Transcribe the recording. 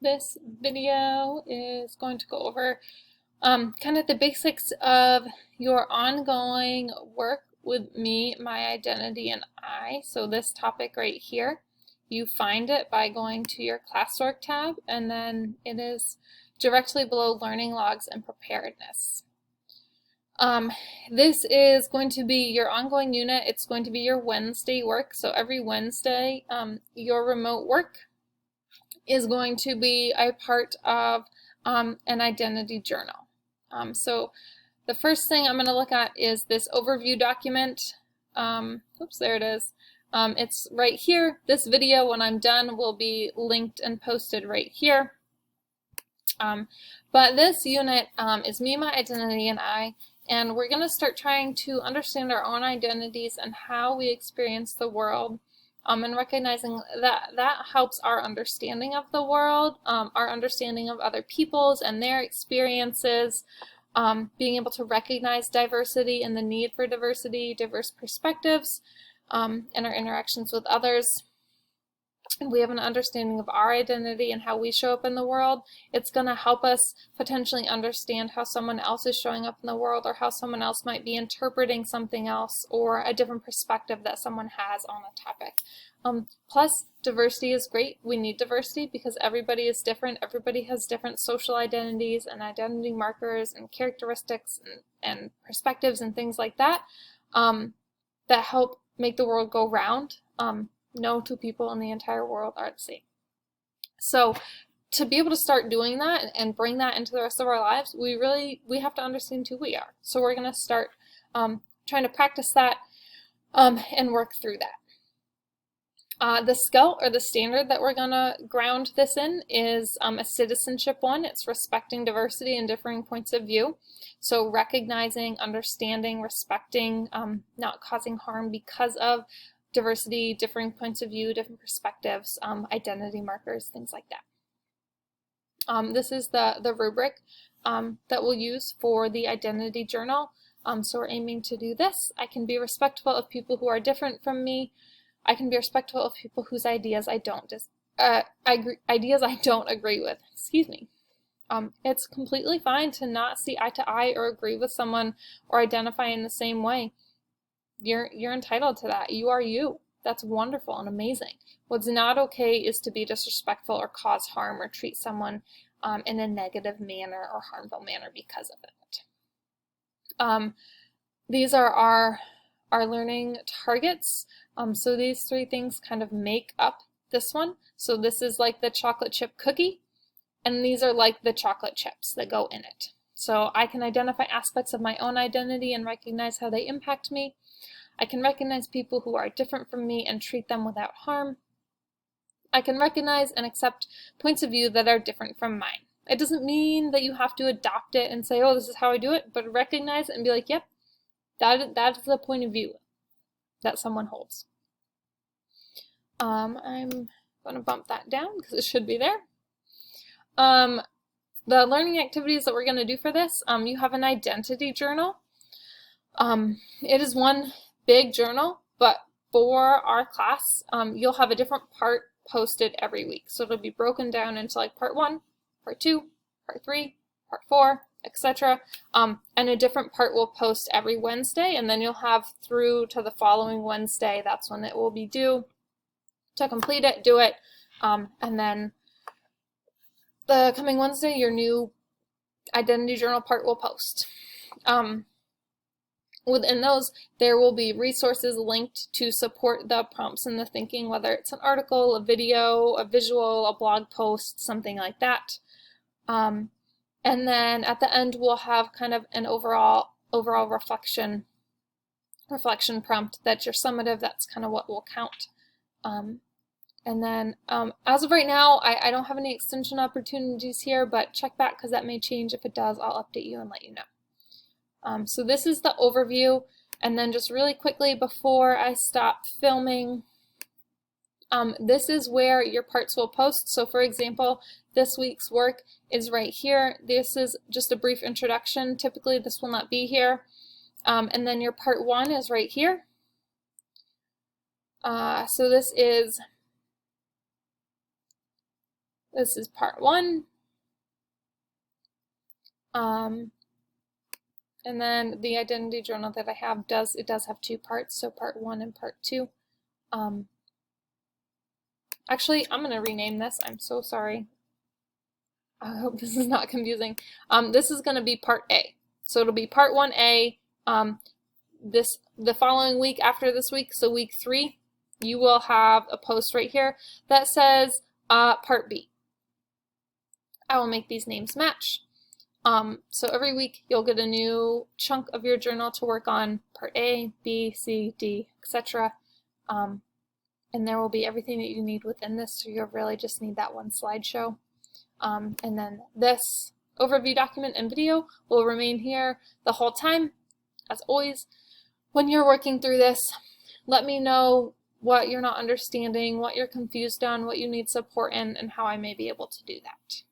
This video is going to go over kind of the basics of your ongoing work with me, my identity, and I. So this topic right here, you find it by going to your classwork tab, and then it is directly below learning logs and preparedness. This is going to be your ongoing unit. It's going to be your Wednesday work. So every Wednesday, your remote work is going to be a part of an identity journal. So the first thing I'm going to look at is this overview document. Oops, there it is. It's right here. This video, when I'm done, will be linked and posted right here. But this unit is me, my identity, and I, and we're going to start trying to understand our own identities and how we experience the world, and recognizing that that helps our understanding of the world, our understanding of other people's and their experiences, being able to recognize diversity and the need for diversity, diverse perspectives, in our interactions with others. And we have an understanding of our identity and how we show up in the world. It's going to help us potentially understand how someone else is showing up in the world, or how someone else might be interpreting something else, or a different perspective that someone has on a topic. Plus, diversity is great. We need diversity because everybody is different. Everybody has different social identities and identity markers and characteristics and perspectives and things like that, that help make the world go round. No two people in the entire world are the same. So to be able to start doing that and bring that into the rest of our lives, we have to understand who we are. So we're going to start trying to practice that and work through that. The skill or the standard that we're going to ground this in is a citizenship one. It's respecting diversity and differing points of view. So recognizing, understanding, respecting, not causing harm because of diversity, differing points of view, different perspectives, identity markers, things like that. This is the rubric that we'll use for the identity journal. So we're aiming to do this. I can be respectful of people who are different from me. I can be respectful of people whose ideas I don't agree with. Excuse me. It's completely fine to not see eye to eye or agree with someone or identify in the same way. You're entitled to that. You are you. That's wonderful and amazing. What's not okay is to be disrespectful or cause harm or treat someone in a negative manner or harmful manner because of it. These are our learning targets. So these three things kind of make up this one. So this is like the chocolate chip cookie, and these are like the chocolate chips that go in it. So I can identify aspects of my own identity and recognize how they impact me. I can recognize people who are different from me and treat them without harm. I can recognize and accept points of view that are different from mine. It doesn't mean that you have to adopt it and say, oh, this is how I do it, but recognize it and be like, yep, that is the point of view that someone holds. I'm going to bump that down because it should be there. The learning activities that we're going to do for this, you have an identity journal. It is one big journal, but for our class, you'll have a different part posted every week. So it'll be broken down into like part 1, part 2, part 3, part 4, etc. And a different part will post every Wednesday, and then you'll have through to the following Wednesday. That's when it will be due to complete it, do it, and then the coming Wednesday, your new identity journal part will post. Within those, there will be resources linked to support the prompts and the thinking, whether it's an article, a video, a visual, a blog post, something like that. And then at the end, we'll have kind of an overall reflection prompt that's your summative. That's kind of what will count. And then as of right now, I don't have any extension opportunities here, but check back because that may change. If it does, I'll update you and let you know. So this is the overview, and then just really quickly before I stop filming, this is where your parts will post. So for example, this week's work is right here. This is just a brief introduction. Typically this will not be here. And then your part 1 is right here. So this is This is part 1. And then the identity journal that I have does have 2 parts, so part 1 and part 2. Actually, I'm going to rename this. I'm so sorry. I hope this is not confusing. This is going to be part A. So it'll be part 1A. The following week after this week, so week 3, you will have a post right here that says part B. I will make these names match. So every week you'll get a new chunk of your journal to work on, part A, B, C, D, etc. And there will be everything that you need within this, so you'll really just need that one slideshow. And then this overview document and video will remain here the whole time. As always, when you're working through this, let me know what you're not understanding, what you're confused on, what you need support in, and how I may be able to do that.